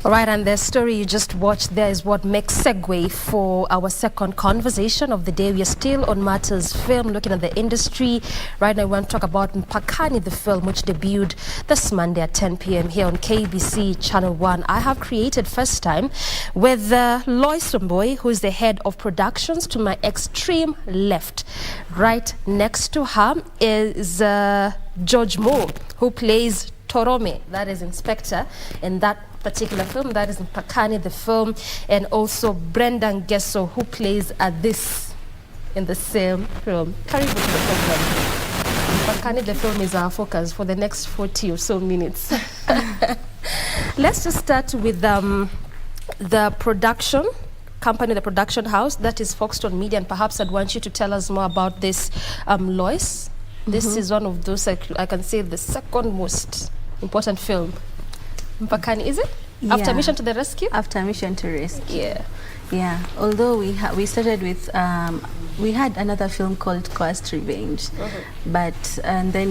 All right, and the story you just watched there is what makes segue for our second conversation of the day. We are still on matters film, looking at the industry. Right now, we want to talk about Mpakani, the film, which debuted this Monday at 10 p.m. here on KBC Channel 1. I have created first time with Loise, Wambui, who is the head of productions, to my extreme left. Right next to her is George Moore, who plays Torome, that is Inspector, in that particular film, that is Mpakani, the film, and also Brenda Ngeso, who plays this in the same film. Karibu to the program. Mpakani, the film, is our focus for the next 40 or so minutes. Let's just start with the production company, the production house, that is Foxton Media, and perhaps I'd want you to tell us more about this, Loise. This is one of those, I can say, the second most important film. Mpakani, is it? Yeah. After Mission to the Rescue? After Mission to Rescue. Yeah. Yeah. Although we started with, we had another film called Coast Revenge, but and then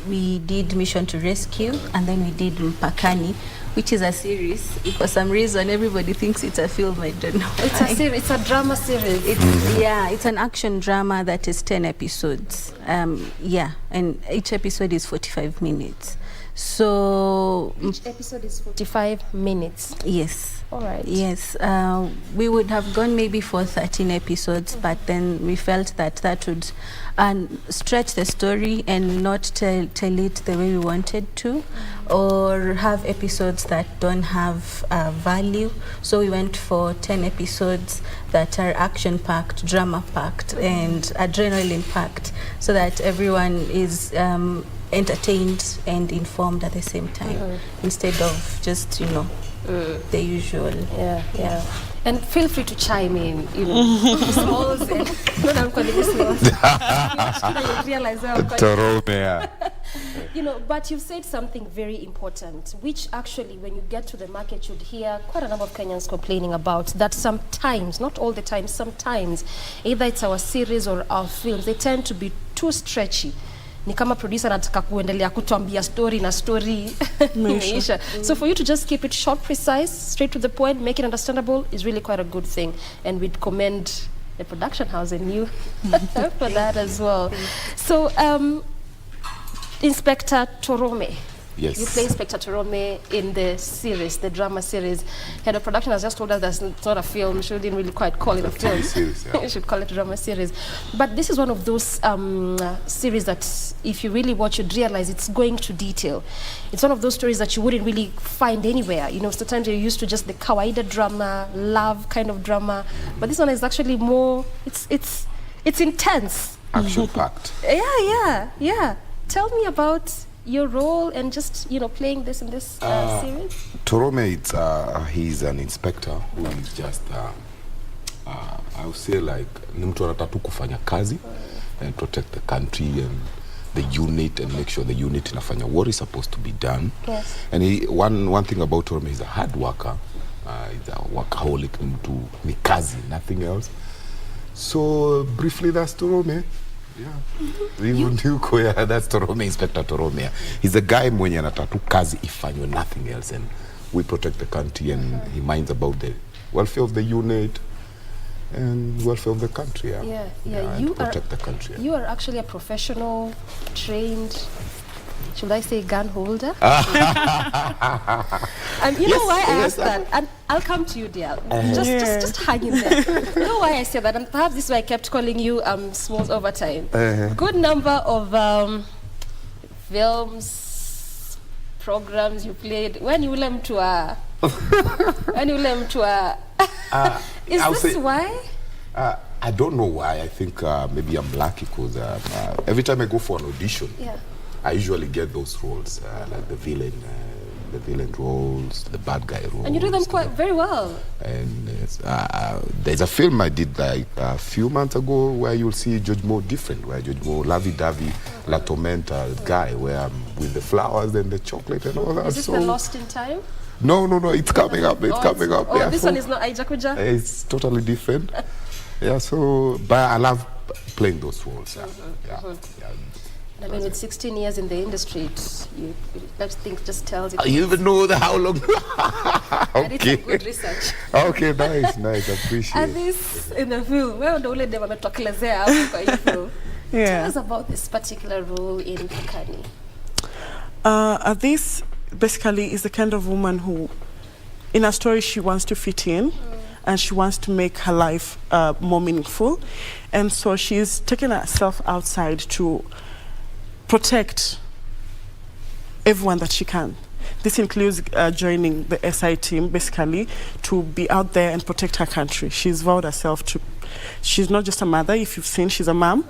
we did Mission to Rescue, and then we did Mpakani, which is a series. For some reason, everybody thinks it's a film. I don't know. It's a series. It's a drama series. It's an action drama that is 10 episodes. Yeah, and each episode is 45 minutes. So each episode is 45 minutes. Yes. All right. Yes. We would have gone maybe for 13 episodes, but then we felt that would stretch the story and not tell it the way we wanted to, or have episodes that don't have value. So we went for 10 episodes that are action-packed, drama-packed, and adrenaline-packed, so that everyone is entertained and informed at the same time, instead of just, the usual. Yeah. And feel free to chime in, smalls and not I'm calling you smalls. You realize how I'm calling. But you've said something very important, which actually, when you get to the market, you'd hear quite a number of Kenyans complaining about, that sometimes, not all the time, sometimes, either it's our series or our films, they tend to be too stretchy. Ni kama producer anataka kuendelea kutuambia story na story imeisha. So for you to just keep it short, precise, straight to the point, make it understandable is really quite a good thing, and we'd commend the production house and you for that as well. So Inspector Torome. Yes. You play Inspector Torome in the series, the drama series. Head of production has just told us that it's not a film. She didn't really quite call it a film. Series, yeah. You should call it a drama series. But this is one of those series that, if you really watch, you'd realize it's going to detail. It's one of those stories that you wouldn't really find anywhere. Sometimes you're used to just the kawaida drama, love kind of drama. But this one is actually more, it's intense. Action-packed. Yeah. Tell me about your role and just playing this in this series. Torome, he's an inspector who is just I would say like ni mtu anataka kufanya kazi and protect the country and the unit and make sure the unit inafanya what is supposed to be done. Yes. And one thing about Torome, he's a hard worker. He's a workaholic, ni kazi, nothing else. So briefly, that's Torome. Yeah. That's Torome, Inspector Torome. He's a guy mwenye anataka kazi ifanywe, nothing else, and we protect the country, and he minds about the welfare of the unit and welfare of the country. You protect the country. You are actually a professional, trained, should I say, gun holder? And you know why I asked that? And I'll come to you, dear. Just hang in there. You know why I said that? And perhaps this is why I kept calling you Smalls Overtime. Good number of films, programs you played. When you learn to is this why? I don't know why. I think maybe I'm lucky because every time I go for an audition, I usually get those roles, like the villain roles, the bad guy roles. And you do them quite very well. And there's a film I did like a few months ago where you'll see George Moore different, where George Moore, lovey-dovey, La Tormenta guy, where I'm with the flowers and the chocolate and all that. Is this the Lost in Time? No, it's coming up. It's coming up. Oh, this one is not Aijakuja? It's totally different. But I love playing those roles. I mean, with 16 years in the industry, that thing just tells it. You even know how long. I did some good research. Okay, nice, appreciate. And this in the film, well, the only name I'm talking about. Tell us about this particular role in Pakani. This basically is the kind of woman who, in a story, she wants to fit in. And she wants to make her life more meaningful. And so she's taken herself outside to protect everyone that she can. This includes joining the SI team, basically, to be out there and protect her country. She's vowed herself to, she's not just a mother, if you've seen, she's a mom,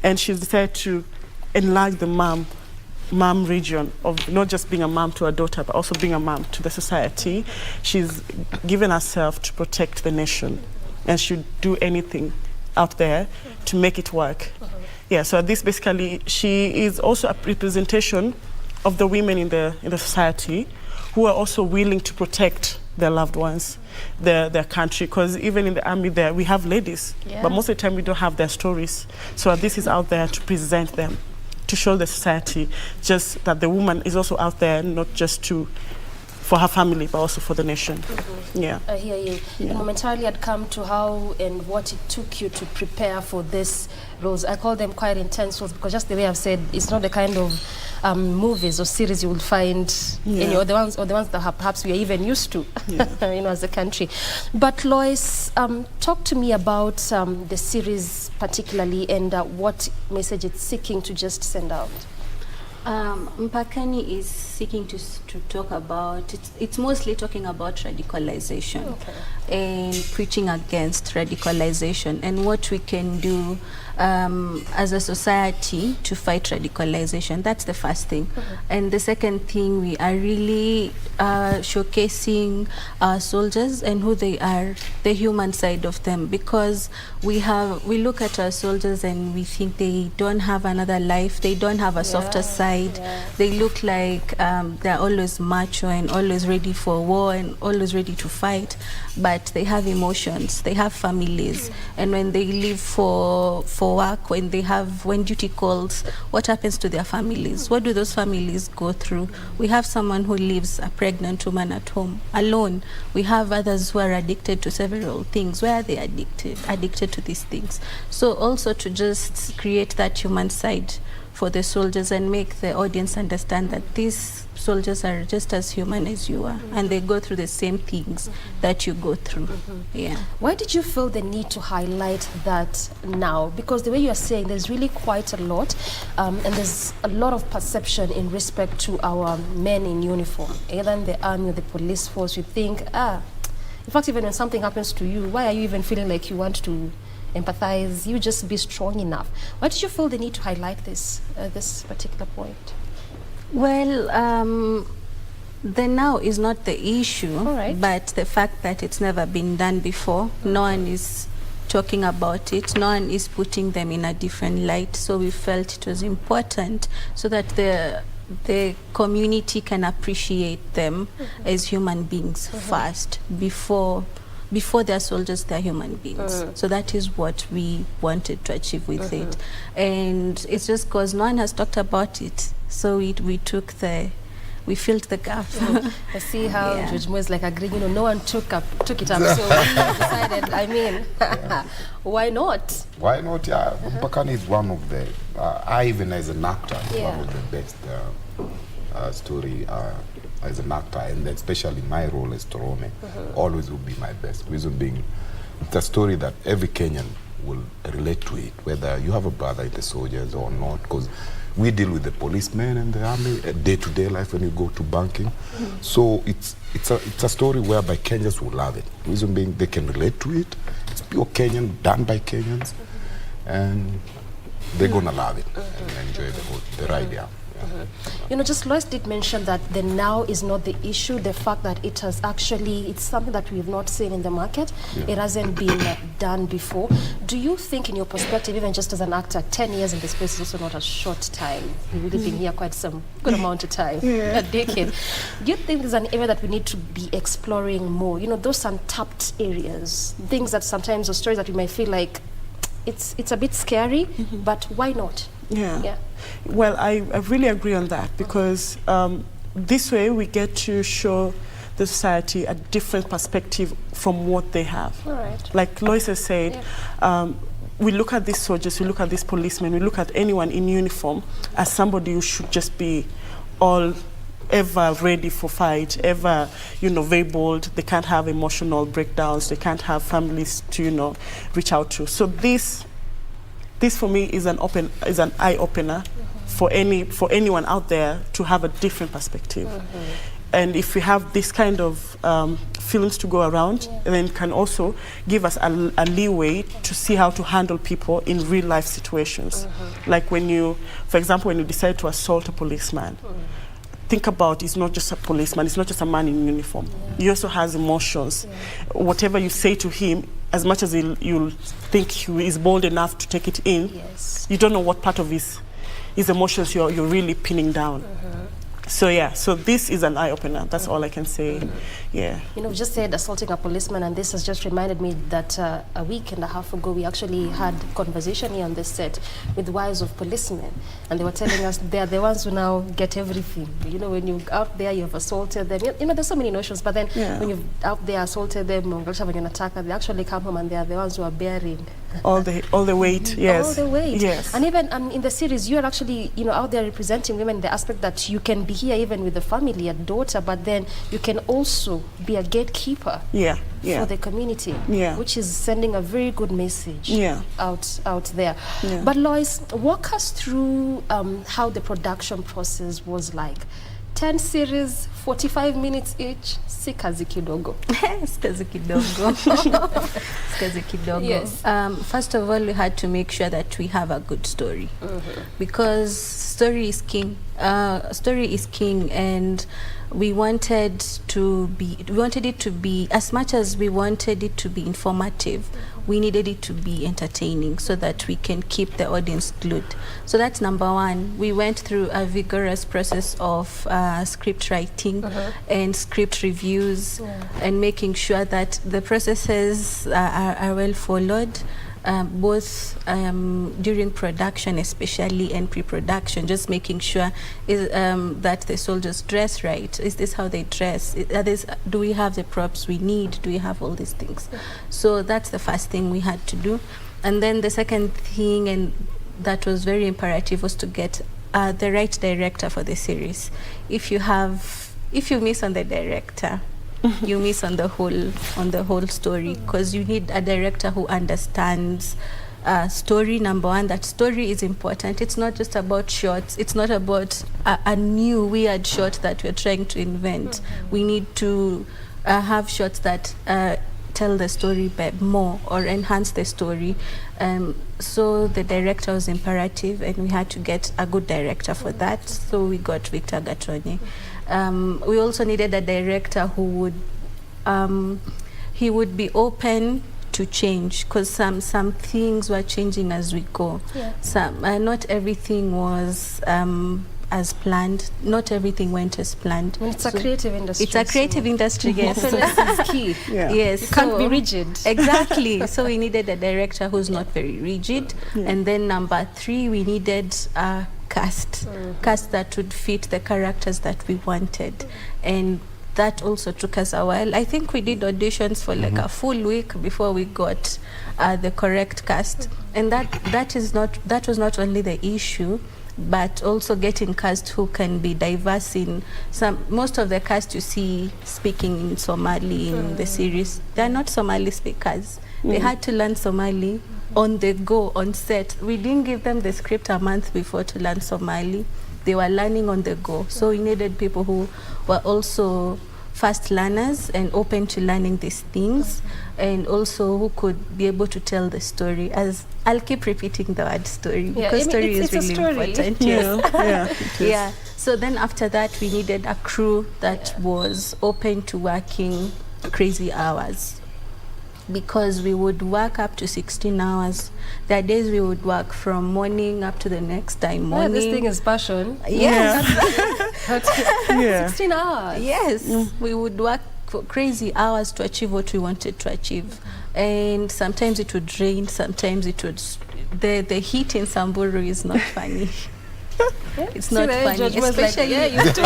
and she's decided to enlarge the mom region of not just being a mom to her daughter, but also being a mom to the society. She's given herself to protect the nation, and she'd do anything out there to make it work. Yeah, so this basically, she is also a representation of the women in the society who are also willing to protect their loved ones, their country, because even in the army there, we have ladies, but most of the time we don't have their stories. So this is out there to present them, to show the society just that the woman is also out there, not just for her family, but also for the nation. Yeah. I hear you. Yeah. Momentarily, I'd come to how and what it took you to prepare for this roles. I call them quite intense roles because just the way I've said, it's not the kind of movies or series you will find in the ones that perhaps we are even used to, as a country. But Loise, talk to me about the series particularly and what message it's seeking to just send out. Mpakani is seeking to talk about, it's mostly talking about radicalization and preaching against radicalization and what we can do as a society to fight radicalization. That's the first thing. And the second thing, we are really showcasing our soldiers and who they are, the human side of them, because we look at our soldiers and we think they don't have another life, they don't have a softer side. They look like they're always macho and always ready for war and always ready to fight, but they have emotions, they have families, and when they leave for work, when duty calls, what happens to their families? What do those families go through? We have someone who leaves a pregnant woman at home alone. We have others who are addicted to several things. Where are they addicted to these things? So also to just create that human side for the soldiers and make the audience understand that these soldiers are just as human as you are, and they go through the same things that you go through. Yeah. Why did you feel the need to highlight that now? Because the way you are saying, there's really quite a lot, and there's a lot of perception in respect to our men in uniform, either in the army or the police force. You think, in fact, even when something happens to you, why are you even feeling like you want to empathize? You just be strong enough. Why did you feel the need to highlight this particular point? Well, the now is not the issue, but the fact that it's never been done before. No one is talking about it. No one is putting them in a different light. So we felt it was important so that the community can appreciate them as human beings first, before they're soldiers, they're human beings. So that is what we wanted to achieve with it. And it's just because no one has talked about it. So we filled the gap. I see how Judge Mo is like agreeing, no one took it up. So we decided, why not? Why not? Yeah, Mpakani is one of the, I even as an actor, one of the best story as an actor, and especially my role as Torome, always will be my best. Reason being, it's a story that every Kenyan will relate to it, whether you have a brother in the soldiers or not, because we deal with the policemen and the army, day-to-day life when you go to banking. So it's a story whereby Kenyans will love it. Reason being, they can relate to it. It's pure Kenyan, done by Kenyans, and they're gonna love it and enjoy the ride. Just Loise did mention that the now is not the issue, the fact that it has actually, it's something that we've not seen in the market. It hasn't been done before. Do you think, in your perspective, even just as an actor, 10 years in the space is also not a short time? You've really been here quite some good amount of time, a decade. Do you think there's an area that we need to be exploring more? Those untapped areas, things that sometimes, or stories that we might feel like it's a bit scary, but why not? Yeah. Well, I really agree on that, because this way we get to show the society a different perspective from what they have. All right. Like Loise said, we look at these soldiers, we look at these policemen, we look at anyone in uniform as somebody who should just be ever ready for fight, ever, very bold. They can't have emotional breakdowns. They can't have families to, reach out to. So this for me is an eye opener for anyone out there to have a different perspective. And if we have this kind of films to go around, then it can also give us a leeway to see how to handle people in real life situations. Like for example, when you decide to assault a policeman, think about it's not just a policeman, it's not just a man in uniform. He also has emotions. Whatever you say to him, as much as you'll think he is bold enough to take it in, you don't know what part of his emotions you're really pinning down. So this is an eye-opener. That's all I can say. Yeah. We just said assaulting a policeman, and this has just reminded me that a week and a half ago we actually had a conversation here on this set with wives of policemen, and they were telling us they're the ones who now get everything. When you're out there, you've assaulted them. There's so many notions, but then when you've out there assaulted them, they actually come home and they are the ones who are bearing all the weight. Yes. All the weight. Yes. And even in the series, you are actually out there representing women in the aspect that you can be here even with the family, a daughter, but then you can also be a gatekeeper for the community, which is sending a very good message out there. But Loise, walk us through how the production process was like. 10 series, 45 minutes each. Si kazi kidogo. Kazi kidogo. Kazi kidogo. Yes. First of all, we had to make sure that we have a good story, because story is king. Story is king, and we wanted it to be, as much as we wanted it to be informative, we needed it to be entertaining so that we can keep the audience glued. So that's number one. We went through a vigorous process of script writing and script reviews and making sure that the processes are well followed. Both during production especially and pre-production, just making sure that the soldiers dress right. Is this how they dress? Do we have the props we need? Do we have all these things? So that's the first thing we had to do. And then the second thing, and that was very imperative, was to get the right director for the series. If you miss on the director, you miss on the whole story, because you need a director who understands story. Number one, that story is important. It's not just about shots. It's not about a new weird shot that we're trying to invent. We need to have shots that tell the story more or enhance the story. So the director was imperative, and we had to get a good director for that. So we got Victor Gatonye. We also needed a director who would be open to change, because some things were changing as we go. Not everything was as planned. Not everything went as planned. Well, it's a creative industry. It's a creative industry, yes. Openness is key. Yes, you can't be rigid. Exactly. So we needed a director who's not very rigid. And then number three, we needed a cast that would fit the characters that we wanted. And that also took us a while. I think we did auditions for like a full week before we got the correct cast. And that was not only the issue, but also getting cast who can be diverse in most of the cast you see speaking in Somali in the series. They're not Somali speakers. They had to learn Somali on the go, on set. We didn't give them the script a month before to learn Somali. They were learning on the go. So we needed people who were also fast learners and open to learning these things, and also who could be able to tell the story. As I'll keep repeating the word story, because story is really important. Yes. So then after that, we needed a crew that was open to working crazy hours, because we would work up to 16 hours. There are days we would work from morning up to the next day morning. This thing is passion. Yes. 16 hours. Yes. We would work for crazy hours to achieve what we wanted to achieve. And sometimes it would rain, sometimes it would... The heat in Samburu is not funny. It's See not the funny, judge was like, especially yeah, you too.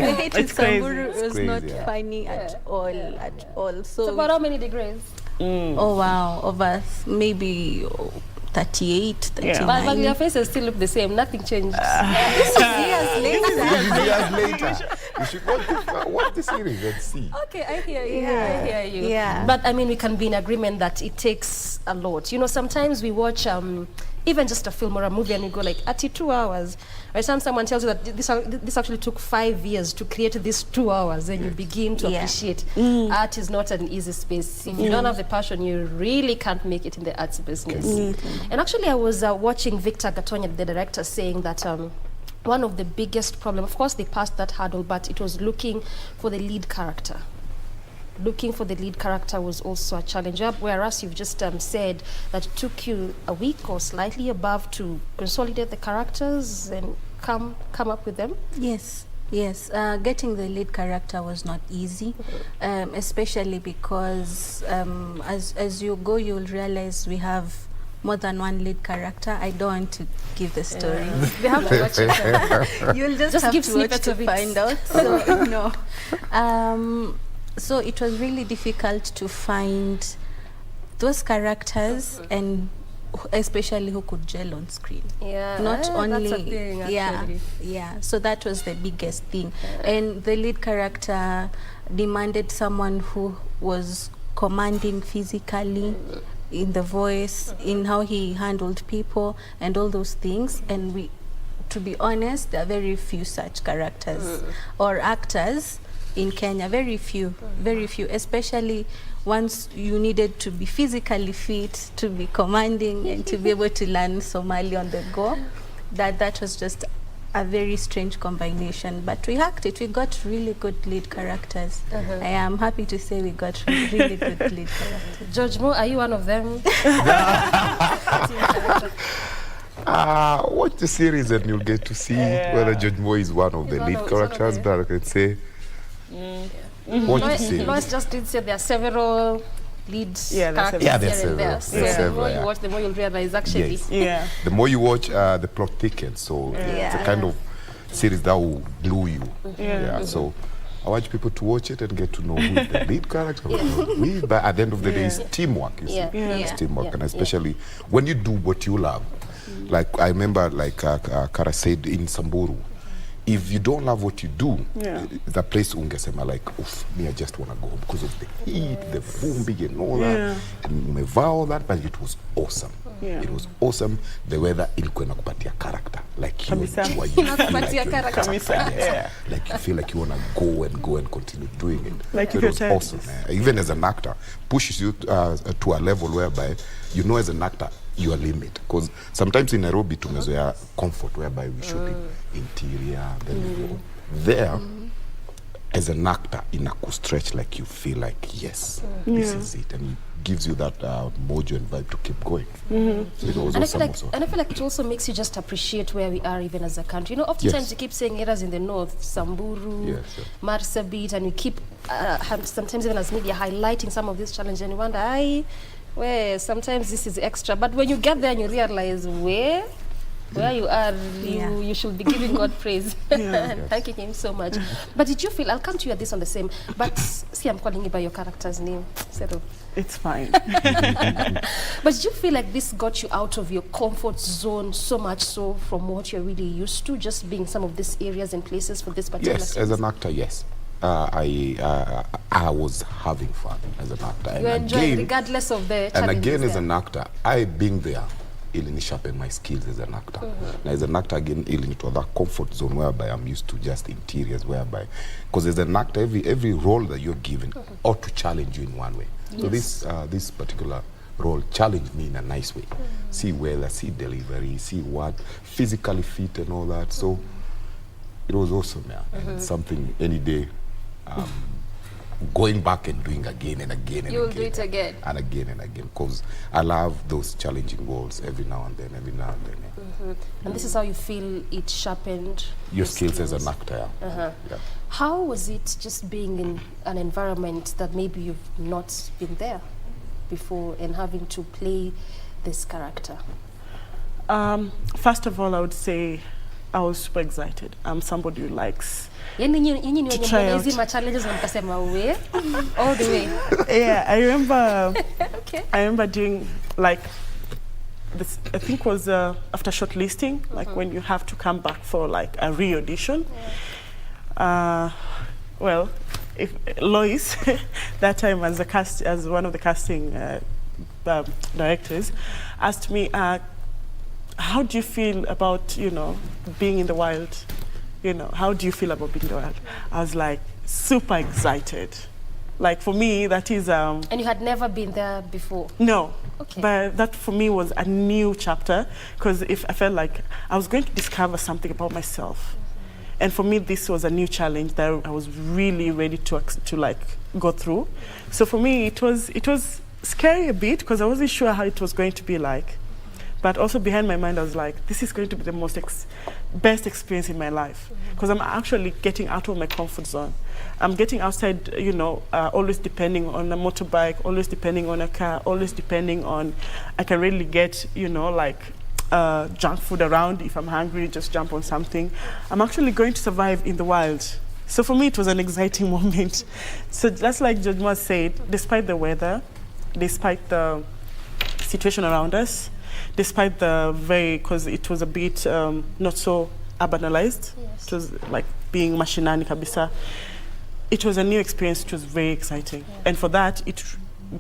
the hate in It's crazy. Samburu It's was crazy, not yeah. funny at all. So So about how many degrees? oh wow, over maybe 38, 39. But your faces still look the same. Nothing changed. Years later. Years later, you should watch the series and see. Okay, I hear you. I hear you. Yeah. But I mean, we can be in agreement that it takes a lot. You know, sometimes we watch even just a film or a movie and we go like, at 2 hours. By the time someone tells you that this actually took 5 years to create these 2 hours, and you begin to appreciate art is not an easy space. If you don't have the passion, you really can't make it in the arts business. And actually, I was watching Victor Gatonya, the director, saying that one of the biggest problems, of course, they passed that hurdle, but it was looking for the lead character. Looking for the lead character was also a challenge, whereas you've just said that it took you a week or slightly above to consolidate the characters and come up with them. Yes. Getting the lead character was not easy, especially because as you go, you'll realize we have more than one lead character. I don't want to give the story. They have to watch it. You'll just have give to watch snippets to of it. find out. So no. So it was really difficult to find those characters and especially who could gel on screen. Yeah, Not only that's a thing, actually. yeah. So that was the biggest thing. And the lead character demanded someone who was commanding physically, in the voice, in how he handled people and all those things. And to be honest, there are very few such characters or actors in Kenya, very few, especially once you needed to be physically fit, to be commanding and to be able to learn Somali on the go. That was just a very strange combination, but we hacked it. We got really good lead characters. I am happy to say we got really good lead characters. George Moore, are you one of them? Watch the series and you'll get to see whether George Moore is one of the lead characters, but I can say watch the series. Loise just did say there are several lead characters Yeah, there's here and there. several. So the more you watch, the more you'll realize actually. Yes. The more you watch, the plot thickens. So it's a kind of series that will glue you. So I want people to watch it and get to know who's the lead character. But at the end of the day, it's teamwork. You see, it's teamwork, and especially when you do what you love. Like I remember, like Kara said in Samburu, if you don't love what you do, the place ungesema like, oof, me I just want to go because of the heat, the vumbi and all that. And umevaa all that, but it was awesome. It was awesome. The weather ilikuwa inakupatia character. Like you enjoy it. Inakupatia character. Like you feel like you want to go and continue doing it. Like it was awesome. Even as an actor, pushes you to a level whereby you know as an actor your limit, because sometimes in Nairobi tumezoea comfort whereby we shoot interior, then we go there. As an actor, in a stretch, like you feel like this is it, and it gives you that mojo and vibe to keep going. So it was awesome. And I feel like it also makes you just appreciate where we are even as a country. You know, oftentimes you keep saying areas in the north, Samburu, Marsabit, and we keep sometimes even as media highlighting some of these challenges, and you wonder, where sometimes this is extra, but when you get there and you realize where you are, you should be giving God praise and thanking Him so much. But did you feel, I'll come to you at this on the same, but see, I'm calling you by your character's name. It's fine. But did you feel like this got you out of your comfort zone so much so from what you're really used to, just being some of these areas and places for this particular Yes, as an actor, yes. I was having fun as an actor. You enjoyed regardless of the challenges. And again, as an actor, I being there, it sharpened my skills as an actor. Now, as an actor, again, it was that comfort zone whereby I'm used to just interiors, whereby, because as an actor, every role that you're given ought to challenge you in one way. So this particular role challenged me in a nice way. See weather, see delivery, see what, physically fit and all that. So it was awesome, and something any day. Going back and doing again and again and again. You'll do it again. And again, because I love those challenging roles every now and then. And this is how you feel it sharpened your skills as an actor. How was it just being in an environment that maybe you've not been there before and having to play this character? First of all, I would say I was super excited. I'm somebody who likes Yani nyinyi ni to wenye try mwana out. hizi challenges na mkasema we all the way. Yeah, I remember. Okay. I remember doing like this. I think was after shortlisting, like when you have to come back for like a re-audition. Well, if Loise, that time as one of the casting directors, asked me, "How do you feel about being in the wild? How do you feel about being in the wild?" I was like super excited. Like for me, that is. And you had never been there before? No. Okay. But that for me was a new chapter, because if I felt like I was going to discover something about myself. And for me, this was a new challenge that I was really ready to like go through. So for me, it was scary a bit, because I wasn't sure how it was going to be like. But also behind my mind, I was like, this is going to be the most best experience in my life, because I'm actually getting out of my comfort zone. I'm getting outside, always depending on a motorbike, always depending on a car, always depending on, I can really get, junk food around. If I'm hungry, just jump on something. I'm actually going to survive in the wild. So for me, it was an exciting moment. So just like Jojma said, despite the weather, despite the situation around us, despite because it was a bit not so urbanized, Yes. it was like being mashinani kabisa. It was a new experience, which was very exciting. Yeah. And for that, it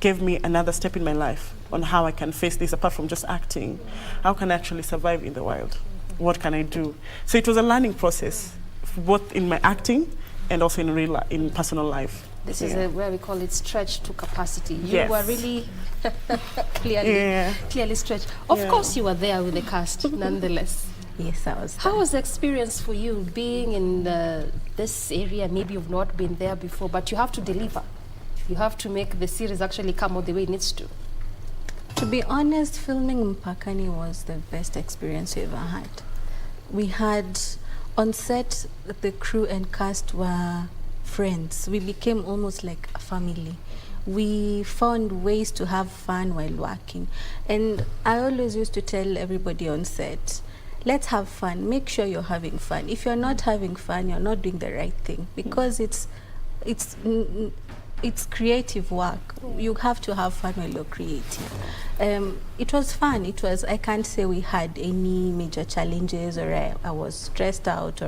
gave me another step in my life on how I can face this, apart from just acting. How can I actually survive in the wild? What can I do? So it was a learning process, both in my acting and also in personal life. This is where we call it stretch to capacity. You Yes. were really clearly stretched. Of course, you were there with the cast, nonetheless. Yes, I was. How was the experience for you being in this area? Maybe you've not been there before, but you have to deliver. You have to make the series actually come out the way it needs to. To be honest, filming Mpakani was the best experience we ever had. We had, on set, the crew and cast were friends. We became almost like a family. We found ways to have fun while working. And I always used to tell everybody on set, let's have fun. Make sure you're having fun. If you're not having fun, you're not doing the right thing, because it's creative work. You have to have fun while you're creating. It was fun. I can't say we had any major challenges, or I was stressed out,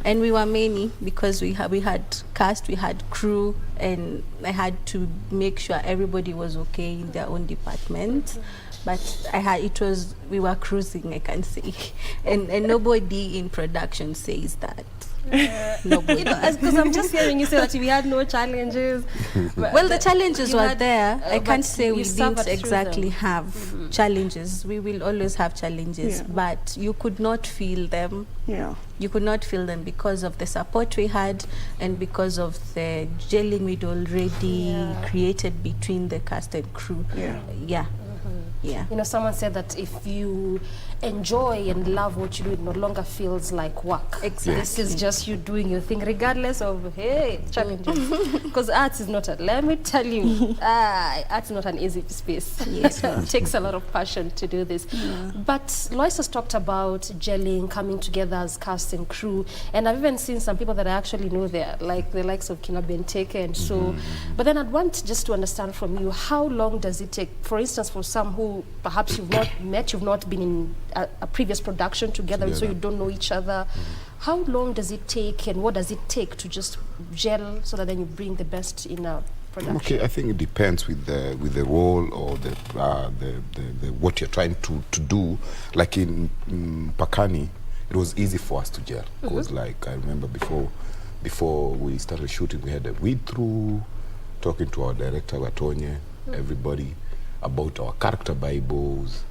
and we were many, because we had cast, we had crew, and I had to make sure everybody was okay in their own department. But we were cruising, I can say. And nobody in production says that. Nobody. Because I'm just hearing you say that we had no challenges. Well, the challenges were there. I can't say we suffered didn't through exactly them. have challenges. We will always have challenges, but you could not feel them. Yeah. You could not feel them because of the support we had, and because of the gelling we'd already created between the cast and crew. Yeah. Someone said that if you enjoy and love what you do, it no longer feels like work. Exactly. This is just you doing your thing, regardless of, challenges. Because arts is not let me tell you, arts is not an easy space. Yes. It takes a lot of passion to do this. But Loise has talked about gelling, coming together as cast and crew, and I've even seen some people that I actually know there, like the likes of Kina Benteke and so. But then I'd want just to understand from you, how long does it take, for instance, for some who perhaps you've not met, you've not been in a previous production together, so you don't know each other. How long does it take, and what does it take to just gel so that then you bring the best in a production? Okay, I think it depends with the role or the what you're trying to do. Like in Pakani, it was easy for us to gel, because like I remember before we started shooting, we had a read through, talking to our director Watonye, everybody, about our character bibles,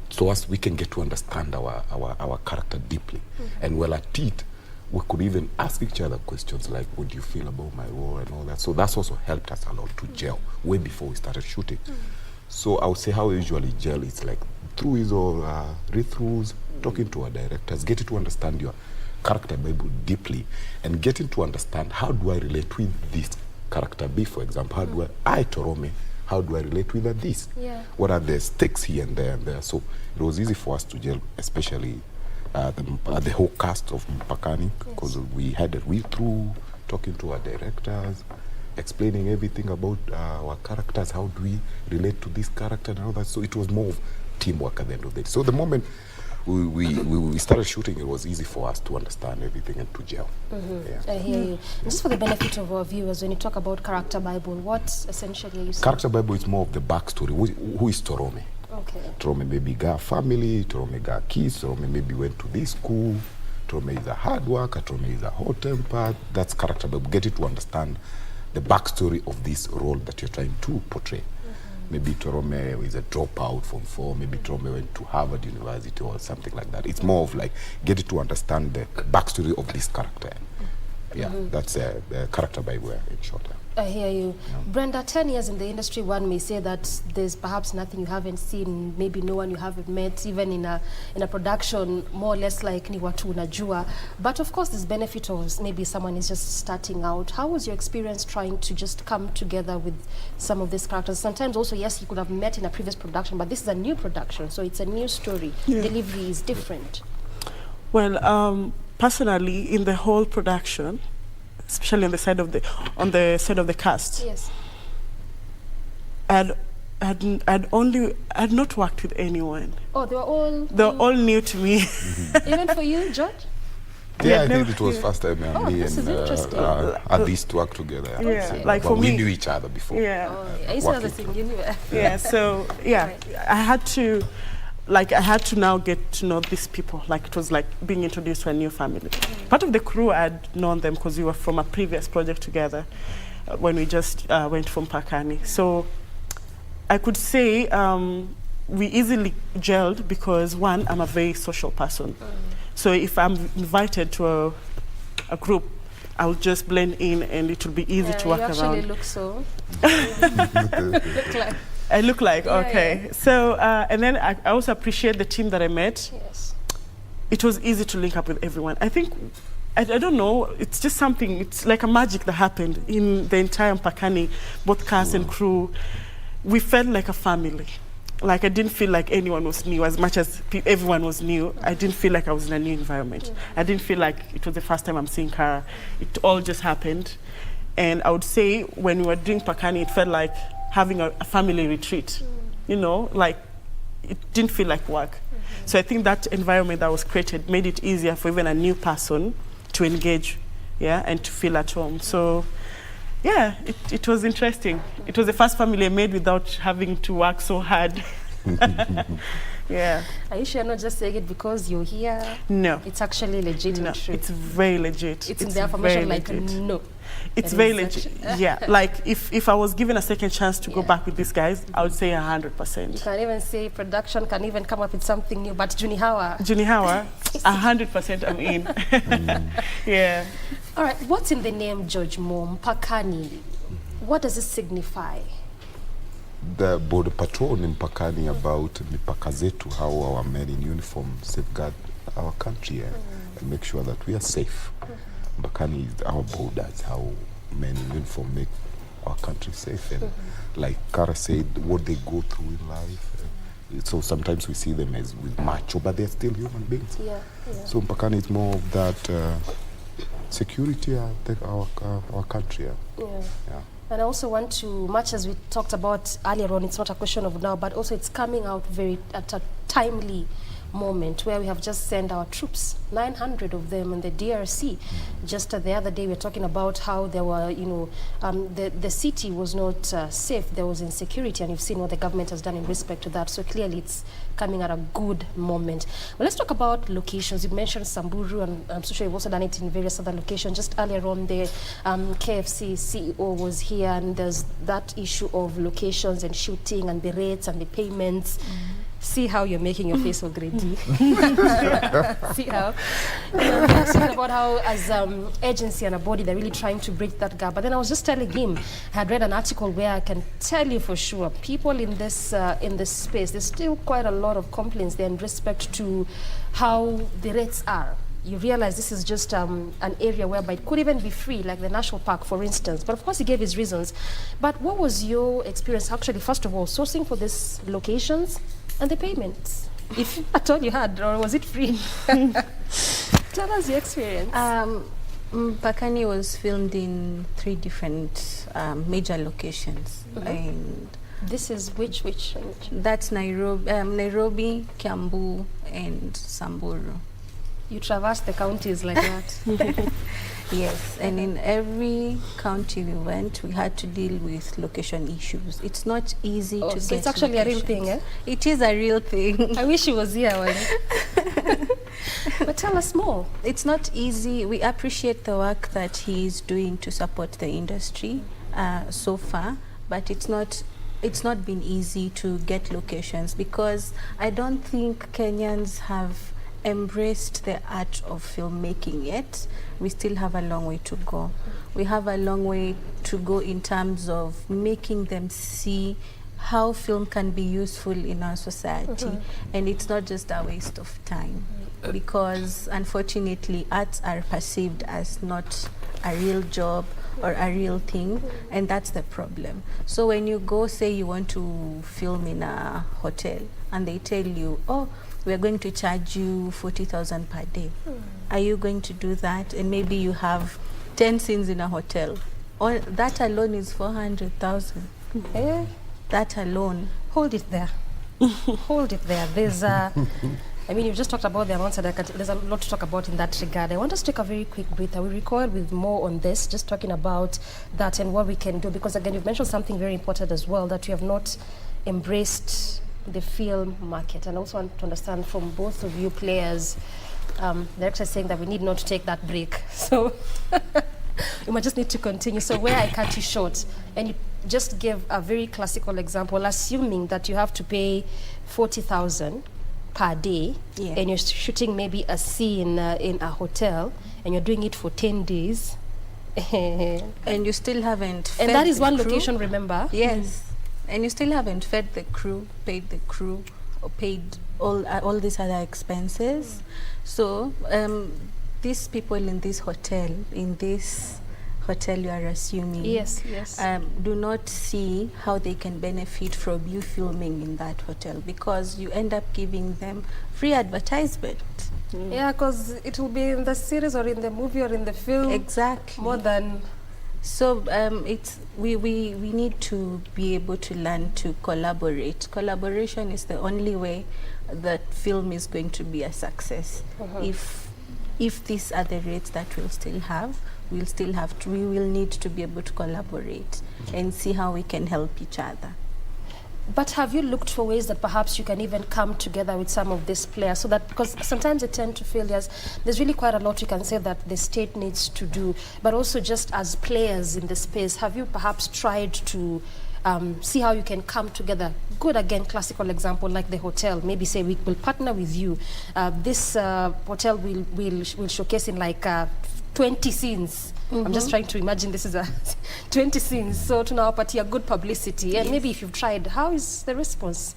so as we can get to understand our character deeply. And while at it, we could even ask each other questions like, what do you feel about my role and all that. So that's also helped us a lot to gel way before we started shooting. So I would say how we usually gel is like through his or read-throughs, talking to our directors, getting to understand your character bible deeply, and getting to understand, how do I relate with this character B, for example? How do I Torome, how do I relate with this? Yeah. What are the stakes here and there and there? So it was easy for us to gel, especially the whole cast of Mpakani, because we had a read through, talking to our directors, explaining everything about our characters, how do we relate to this character and all that. So it was more of teamwork at the end of the day. So the moment we started shooting, it was easy for us to understand everything and to gel. I hear you. Just for the benefit of our viewers, when you talk about Character Bible, what essentially are you saying? Character Bible is more of the backstory. Who is Torome? Okay. Torome maybe got family, Torome got kids, Torome maybe went to this school, Torome is a hard worker, Torome is a hot temper. That's Character Bible. Get it to understand the backstory of this role that you're trying to portray. Maybe Torome is a dropout from 4, maybe Torome went to Harvard University or something like that. It's more of like, get it to understand the backstory of this character. Yeah, that's the Character Bible in short. I hear you. Brenda, 10 years in the industry, one may say that there's perhaps nothing you haven't seen, maybe no one you haven't met, even in a production, more or less like ni watu unajua. But of course, there's benefit of maybe someone is just starting out. How was your experience trying to just come together with some of these characters? Sometimes also, yes, you could have met in a previous production, but this is a new production, so it's a new story. Delivery is different. Well, personally, in the whole production, especially on the side of the cast. Yes. I'd not worked with anyone. Oh, they were all new to me. Even for you, George? Yeah, I think it was first time me this is interesting. at least work together. Yeah, like but for we me, knew each other before. Yeah. Oh, yeah. You said the thing, you knew it. Yeah, so yeah, I had to now get to know these people. Like it was like being introduced to a new family. Part of the crew, I'd known them because we were from a previous project together when we just went from Mpakani. So I could say we easily gelled because, one, I'm a very social person. So if I'm invited to a group, I'll just blend in and it will be easy to work around. You actually look so. Look like. I look like, okay. Yeah. So, and then I also appreciate the team that I met. Yes. It was easy to link up with everyone. I think, I don't know, it's just something, it's like a magic that happened in the entire Mpakani, both cast and crew. We felt like a family. Like I didn't feel like anyone was new as much as everyone was new. I didn't feel like I was in a new environment. I didn't feel like it was the first time I'm seeing Kara. It all just happened. And I would say when we were doing Mpakani, it felt like having a family retreat, you know, like it didn't feel like work. So I think that environment that was created made it easier for even a new person to engage, and to feel at home. So yeah, it was interesting. It was the first family I made without having to work so hard. Yeah. Are you sure you're not just saying it because you're here? No. It's actually legit and true. It's very legit. It's in the affirmation like legit. no. It's very legit. Yeah. Like if I was given a second chance to go back with these guys, I would say 100%. You can even say production can even come up with something new, but Junihawa, 100% I'm in. Yeah. All right, what's in the name George Mo, Mpakani? What does it signify? The border patrol in Mpakani about mipaka zetu, how our men in uniform safeguard our country and make sure that we are safe. Mpakani is our borders, how men in uniform make our country safe. And like Kara said, what they go through in life. So sometimes we see them as with macho, but they're still human beings. Yeah. So Mpakani is more of that security of our country. Yeah. And I also want to, much as we talked about earlier on, it's not a question of now, but also it's coming out at a timely moment where we have just sent our troops, 900 of them in the DRC. Just the other day we were talking about how there were, the city was not safe, there was insecurity, and you've seen what the government has done in respect to that. So clearly it's coming at a good moment. Well, let's talk about locations. You mentioned Samburu, and I'm so sure you've also done it in various other locations. Just earlier on, the KFC CEO was here, and there's that issue of locations and shooting and the rates and the payments. See how you're making your face already. See how? We're talking about how as agency and a body, they're really trying to bridge that gap. But then I was just telling him, I had read an article where I can tell you for sure, people in this space, there's still quite a lot of complaints there in respect to how the rates are. you realize this is just an area whereby it could even be free, like the national park, for instance. But of course, he gave his reasons. But what was your experience, actually, first of all, sourcing for these locations and the payments? If at all you had, or was it free? Tell us your experience. Pakani was filmed in 3 different major locations. And this is which? that's Nairobi, Kiambu, and Samburu. You traversed the counties like that. Yes, and in every county we went, we had to deal with location issues. It's not easy to get. So it's actually a real thing, eh? It is a real thing. I wish he was here. But tell us more. It's not easy. We appreciate the work that he is doing to support the industry so far, but it's not been easy to get locations, because I don't think Kenyans have embraced the art of filmmaking yet. We still have a long way to go. We have a long way to go in terms of making them see how film can be useful in our society, and it's not just a waste of time, because unfortunately arts are perceived as not a real job or a real thing, and that's the problem. So when you go, say you want to film in a hotel, and they tell you, oh, we're going to charge you 40,000 per day. Are you going to do that? And maybe you have 10 scenes in a hotel. Or that alone is 400,000. That alone. Hold it there. Hold it there. There's I mean, you've just talked about the amounts, and there's a lot to talk about in that regard. I want us to take a very quick breath. I will record with more on this, just talking about that and what we can do. Because again, you've mentioned something very important as well, that you have not embraced the film market. And I also want to understand from both of you players, the director is saying that we need not to take that break. So we might just need to continue. So where I cut you short, and you just give a very classical example, assuming that you have to pay 40,000 per day, and you're shooting maybe a scene in a hotel, and you're doing it for 10 days. And you still haven't fed and that is one crew. Location, remember? Yes. And you still haven't fed the crew, paid the crew, or paid all these other expenses. So these people in this hotel, you are assuming, yes, do not see how they can benefit from you filming in that hotel, because you end up giving them free advertisement. Yeah, because it will be in the series or in the movie or in the film. Exactly. More than. So we need to be able to learn to collaborate. Collaboration is the only way that film is going to be a success. If these are the rates that we'll still have, we will need to be able to collaborate and see how we can help each other. But have you looked for ways that perhaps you can even come together with some of these players, so that, because sometimes they tend to feel there's really quite a lot you can say that the state needs to do, but also just as players in the space, have you perhaps tried to see how you can come together? Good, again, classical example like the hotel. Maybe say we will partner with you. This hotel will showcase in like 20 scenes. I'm just trying to imagine this is a 20 scenes. So tunawapatia good publicity. And maybe if you've tried, how is the response?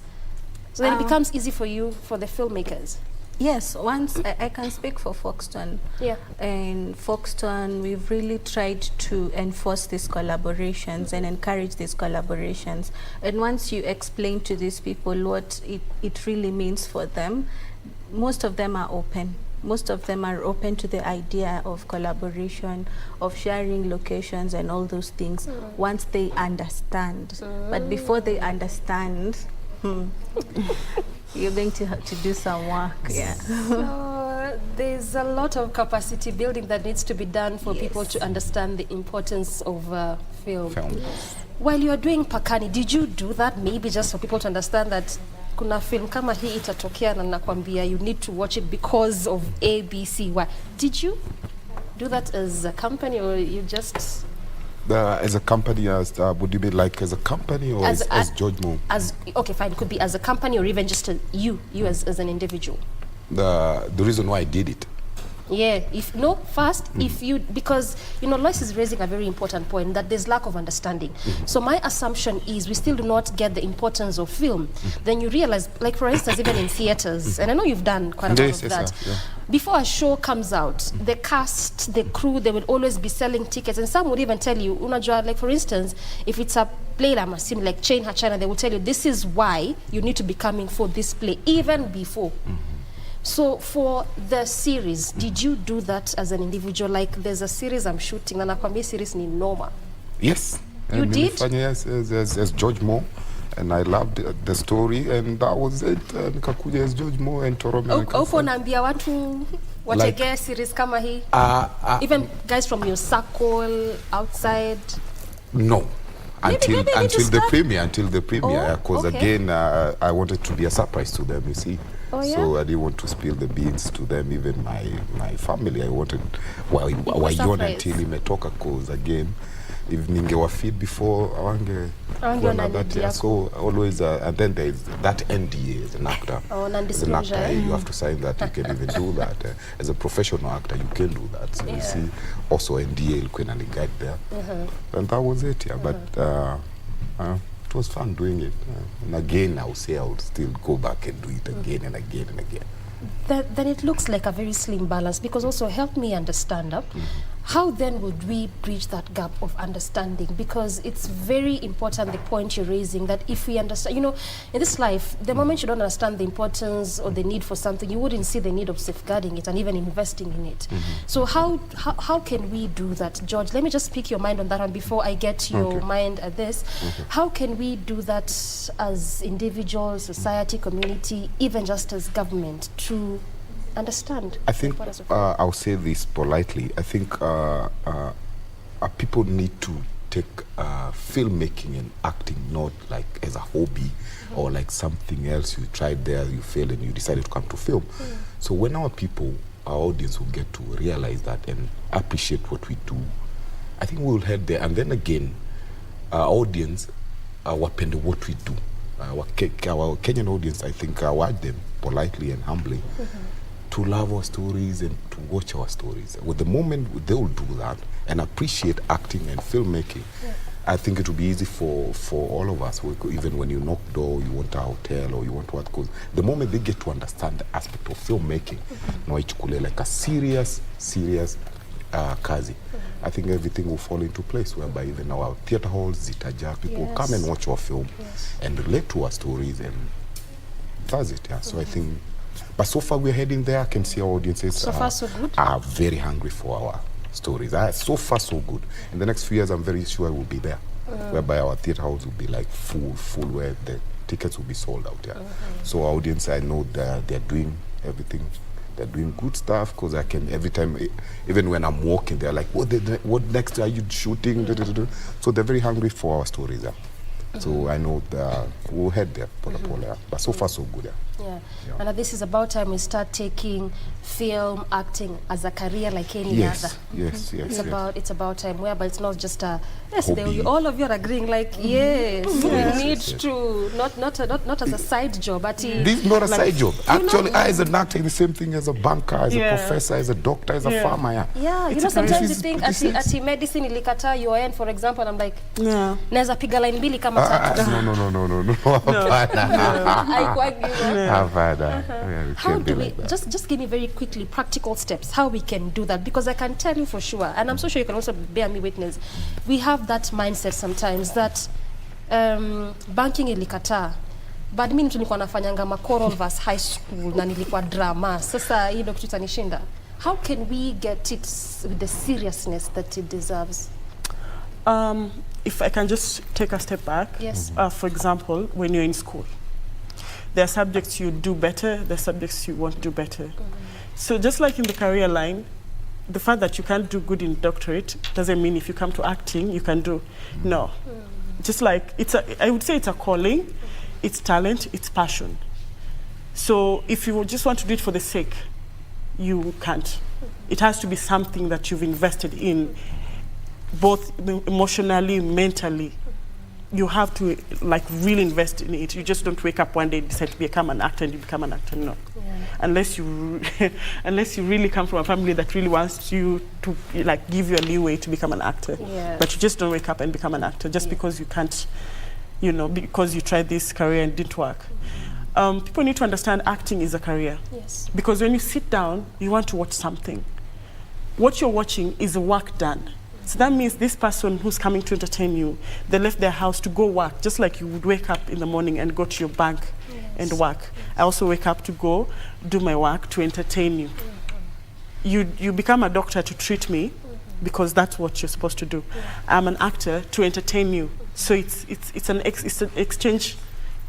So then it becomes easy for you, for the filmmakers. Yes, once I can speak for Foxton. Yeah. And Foxton, we've really tried to enforce these collaborations and encourage these collaborations. And once you explain to these people what it really means for them, most of them are open. Most of them are open to the idea of collaboration, of sharing locations and all those things once they understand. But before they understand, you're going to have to do some work. Yeah. So there's a lot of capacity building that needs to be done for people to understand the importance of film. While you are doing Pakani, did you do that maybe just for people to understand that kuna film kama hii itatokea na nakwambia you need to watch it because of A, B, C, Y? Did you do that as a company, or you just... As a company, would you mean like as a company, or as George Moore? Okay, fine. It could be as a company, or even just you as an individual. The reason why I did it Yeah, if you, because, Loise is raising a very important point, that there's lack of understanding. So my assumption is we still do not get the importance of film. Then you realize, like for instance, even in theaters, and I know you've done quite a lot of that. Yeah. Before a show comes out, the cast, the crew, they would always be selling tickets, and some would even tell you, like for instance, if it's a play like Chain Hachana, they will tell you, this is why you need to be coming for this play, even before. So for the series, did you do that as an individual? Like there's a series I'm shooting, and nakwambia series ni noma. Yes. You did? Yes, as George Moore, and I loved the story, and that was it. Nikakuja as George Moore and Torome. Upo naambia watu watege series kama hii? Even guys from your circle, outside? No. Until the premiere, Oh, because okay. again, I wanted to be a surprise to them, you see. Oh, yeah? So I didn't want to spill the beans to them, even my family. I wanted waiona surprise. until imetoka, because again, if ningewa feed before, awange Awangeona that, need yeah. yako. So always, and then there is that NDA as an actor. Oh, As an non-disclosure. actor, you have to sign that. You can even do that. As a professional actor, you can do that. So you see, also NDA ilikuwa inaniguide there. And that was it, yeah. But it was fun doing it. And again, I would say I would still go back and do it again and again and again. Then it looks like a very slim balance, because also help me understand how then would we bridge that gap of understanding? Because it's very important, the point you're raising, that if we understand, in this life, the moment you don't understand the importance or the need for something, you wouldn't see the need of safeguarding it and even investing in it. So how can we do that? George, let me just pick your mind on that one before I get your mind at this. How can we do that as individuals, society, community, even just as government, to understand? I think I'll say this politely. I think people need to take filmmaking and acting not like as a hobby or like something else you tried there, you failed, and you decided to come to film. So when our audience will get to realize that and appreciate what we do, I think we'll head there. And then again, our audience wapende what we do. Our Kenyan audience, I think, I watch them politely and humbly to love our stories and to watch our stories. With the moment they will do that and appreciate acting and filmmaking, I think it will be easy for all of us. Even when you knock door, you want a hotel or you want what, because the moment they get to understand the aspect of filmmaking, like a serious kazi, I think everything will fall into place, whereby even our theater halls, zitaja, people will come and watch our film and relate to our stories, and that's it. Yeah. So I think, but so far we're heading there. I can see our audiences So far, so good? are very hungry for our stories. So far, so good. In the next few years, I'm very sure we'll be there, whereby our theater house will be like full, where the tickets will be sold out. Yeah. So our audience, I know they're doing everything. They're doing good stuff, because I can, every time, even when I'm walking, they're like, what next are you shooting? So they're very hungry for our stories. Yeah. So I know that we'll head there, but so far so good. Yeah. And this is about time we start taking film acting as a career like any other. Yes. It's about time, whereby it's not just a hobby. All of you are agreeing, like we need to not as a side job, but this is not a side job. Actually, I as an actor, the same thing as a banker, as a professor, as a doctor, as a farmer. Sometimes you think ati medicine ilikata UON, for example, and I'm like, naweza piga line mbili kama tatu. No. How do we, just give me very quickly practical steps how we can do that, because I can tell you for sure, and I'm so sure you can also bear me witness, we have that mindset sometimes that banking ilikataa, but mimi nilikuwa nafanyanga ma choral verse high school na nilikuwa drama, sasa hii ndio kitu itanishinda. How can we get it with the seriousness that it deserves? If I can just take a step back, for example, when you're in school, there are subjects you do better, there are subjects you won't do better. So just like in the career line, the fact that you can't do good in doctorate doesn't mean if you come to acting, you can do. No. Just like, I would say it's a calling, it's talent, it's passion. So if you just want to do it for the sake, you can't. It has to be something that you've invested in, both emotionally, mentally. you have to like really invest in it. You just don't wake up one day and decide to become an actor and you become an actor. No, unless you unless you really come from a family that really wants you to like give you a leeway to become an actor. But you just don't wake up and become an actor just because you can't, you know, because you tried this career and it didn't work. People need to understand acting is a career. Because when you sit down, you want to watch something. What you're watching is the work done. So that means this person who's coming to entertain you, they left their house to go work, just like you would wake up in the morning and go to your bank and work. I also wake up to go do my work to entertain you. You become a doctor to treat me because that's what you're supposed to do. I'm an actor to entertain you. So it's an exchange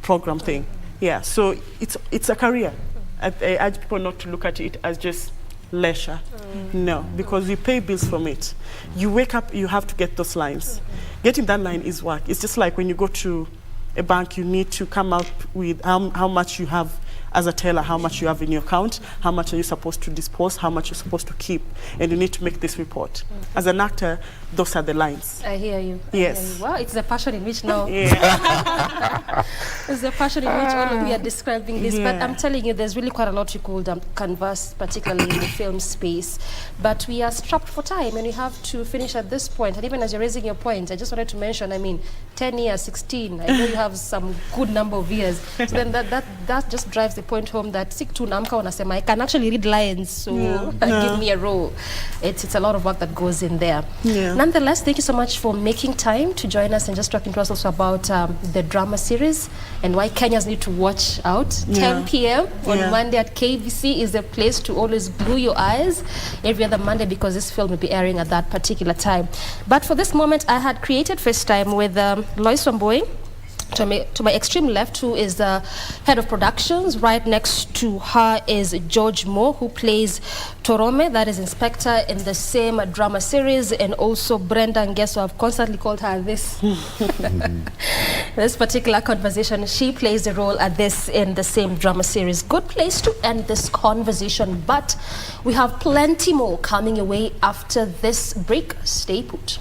program thing. Yeah, so it's a career. I urge people not to look at it as just leisure. No, because we pay bills from it. You wake up, you have to get those lines. Getting that line is work. It's just like when you go to a bank, you need to come out with how much you have as a teller, how much you have in your account, how much are you supposed to dispose, how much you're supposed to keep, and you need to make this report. As an actor, those are the lines. I hear you. Yes. I hear you. Wow, it's the passion in which now. Yeah. It's the passion in which all of you are describing this. But I'm telling you, there's really quite a lot you could converse, particularly in the film space. But we are strapped for time, and we have to finish at this point. And even as you're raising your point, I just wanted to mention, I mean, 10 years, 16, I know you have some good number of years. So then that just drives the point home that I can actually read lines, so give me a role. It's a lot of work that goes in there. Nonetheless, thank you so much for making time to join us and just talking to us also about the drama series and why Kenyans need to watch out. 10 p.m. on Monday at KBC is a place to always glue your eyes every other Monday because this film will be airing at that particular time. But for this moment, I had created FaceTime with Loise Wambui. To my extreme left, who is the head of productions. Right next to her is George Moore, who plays Torome, that is Inspector in the same drama series, and also Brenda Ngeso. I've constantly called her this. This particular conversation, she plays the role at this in the same drama series. Good place to end this conversation, but we have plenty more coming your way after this break. Stay put.